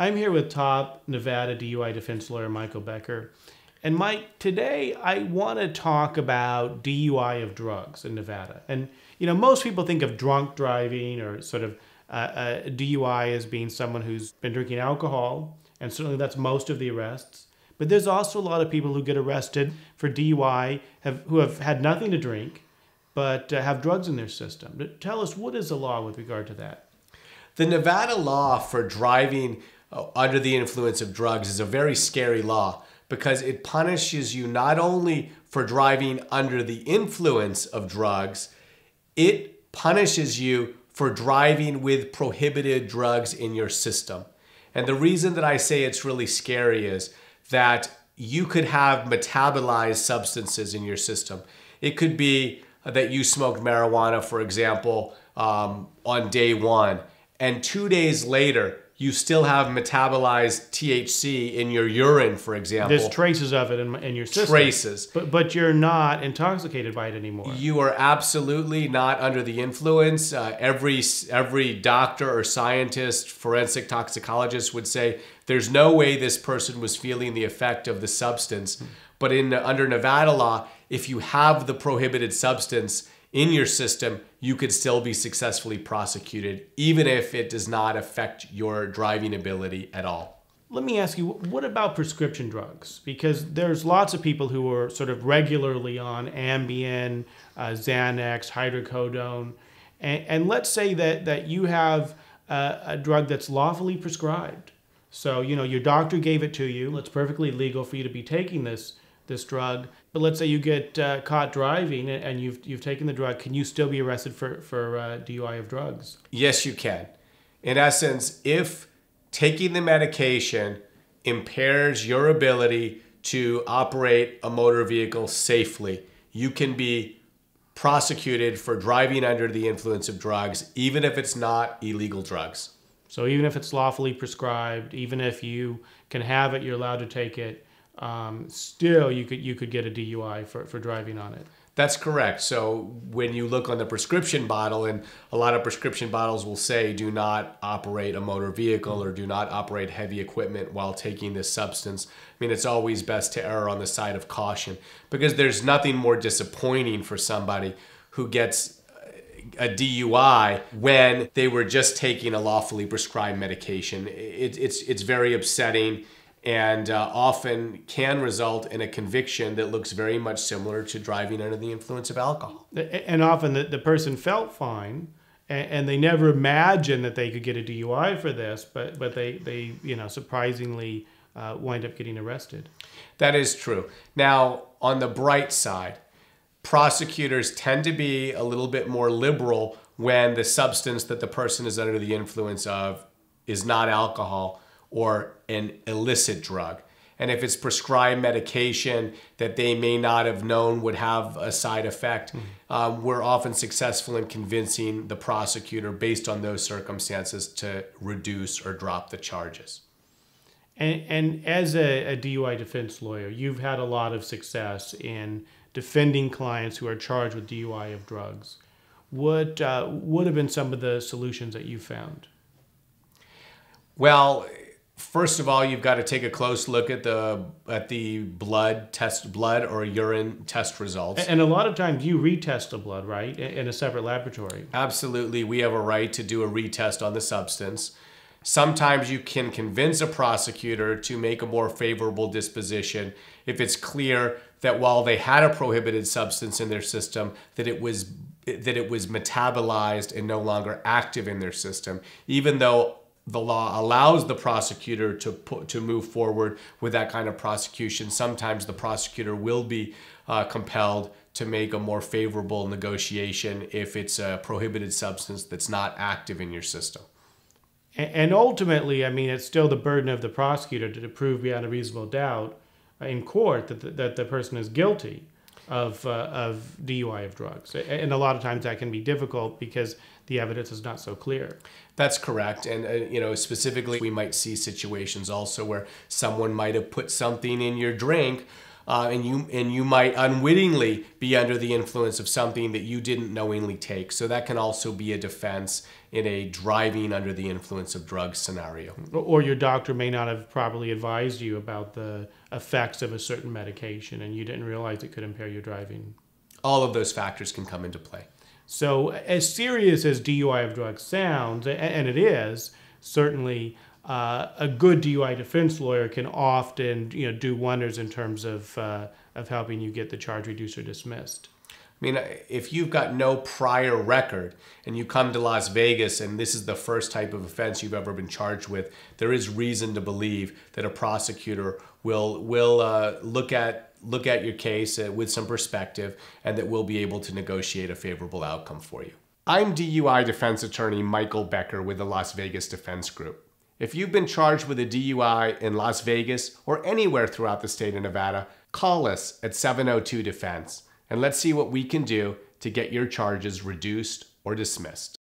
I'm here with top Nevada DUI defense lawyer Michael Becker. And Mike, today I want to talk about DUI of drugs in Nevada. And, most people think of drunk driving or sort of DUI as being someone who's been drinking alcohol, and certainly that's most of the arrests. But there's also a lot of people who get arrested for DUI who have had nothing to drink, but have drugs in their system. Tell us, what is the law with regard to that? The Nevada law for driving under the influence of drugs is a very scary law because it punishes you not only for driving under the influence of drugs, it punishes you for driving with prohibited drugs in your system. And the reason that I say it's really scary is that you could have metabolized substances in your system. It could be that you smoked marijuana, for example, on day one, and 2 days later, you still have metabolized THC in your urine, for example. There's traces of it in your system. Traces. But you're not intoxicated by it anymore. You are absolutely not under the influence. Every doctor or scientist, forensic toxicologist would say there's no way this person was feeling the effect of the substance. But under Nevada law, if you have the prohibited substance in your system, you could still be successfully prosecuted, even if it does not affect your driving ability at all. Let me ask you, what about prescription drugs? Because there's lots of people who are sort of regularly on Ambien, Xanax, hydrocodone, and let's say that you have a drug that's lawfully prescribed. So, your doctor gave it to you. It's perfectly legal for you to be taking this drug. But let's say you get caught driving and you've taken the drug. Can you still be arrested for DUI of drugs? Yes, you can. In essence, if taking the medication impairs your ability to operate a motor vehicle safely, you can be prosecuted for driving under the influence of drugs, even if it's not illegal drugs. So even if it's lawfully prescribed, even if you can have it, you're allowed to take it, still you could get a DUI for driving on it. That's correct. So when you look on the prescription bottle, and a lot of prescription bottles will say do not operate a motor vehicle or do not operate heavy equipment while taking this substance. I mean, it's always best to err on the side of caution because there's nothing more disappointing for somebody who gets a DUI when they were just taking a lawfully prescribed medication. It's very upsetting, and often can result in a conviction that looks very much similar to driving under the influence of alcohol. And often the person felt fine, and they never imagined that they could get a DUI for this, but they surprisingly wind up getting arrested. That is true. Now, on the bright side, prosecutors tend to be a little bit more liberal when the substance that the person is under the influence of is not alcohol or an illicit drug. And if it's prescribed medication that they may not have known would have a side effect, we're often successful in convincing the prosecutor based on those circumstances to reduce or drop the charges. And as a DUI defense lawyer, you've had a lot of success in defending clients who are charged with DUI of drugs. What would have been some of the solutions that you found? Well, first of all, you've got to take a close look at the blood or urine test results. And a lot of times you retest the blood, right, in a separate laboratory. Absolutely. We have a right to do a retest on the substance. Sometimes you can convince a prosecutor to make a more favorable disposition if it's clear that while they had a prohibited substance in their system, that it was metabolized and no longer active in their system, even though the law allows the prosecutor to move forward with that kind of prosecution. Sometimes the prosecutor will be compelled to make a more favorable negotiation if it's a prohibited substance that's not active in your system. And ultimately, I mean, it's still the burden of the prosecutor to prove beyond a reasonable doubt in court that the person is guilty of DUI of drugs. And a lot of times that can be difficult because the evidence is not so clear. That's correct. And, specifically, we might see situations also where someone might have put something in your drink and you might unwittingly be under the influence of something that you didn't knowingly take. So that can also be a defense in a driving under the influence of drugs scenario. Or your doctor may not have properly advised you about the effects of a certain medication and you didn't realize it could impair your driving. All of those factors can come into play. So as serious as DUI of drugs sounds, and it is, certainly a good DUI defense lawyer can often do wonders in terms of helping you get the charge reduced or dismissed. I mean, if you've got no prior record and you come to Las Vegas and this is the first type of offense you've ever been charged with, there is reason to believe that a prosecutor will look at your case with some perspective and that we'll be able to negotiate a favorable outcome for you. I'm DUI defense attorney Michael Becker with the Las Vegas Defense Group. If you've been charged with a DUI in Las Vegas or anywhere throughout the state of Nevada, call us at 702-DEFENSE and let's see what we can do to get your charges reduced or dismissed.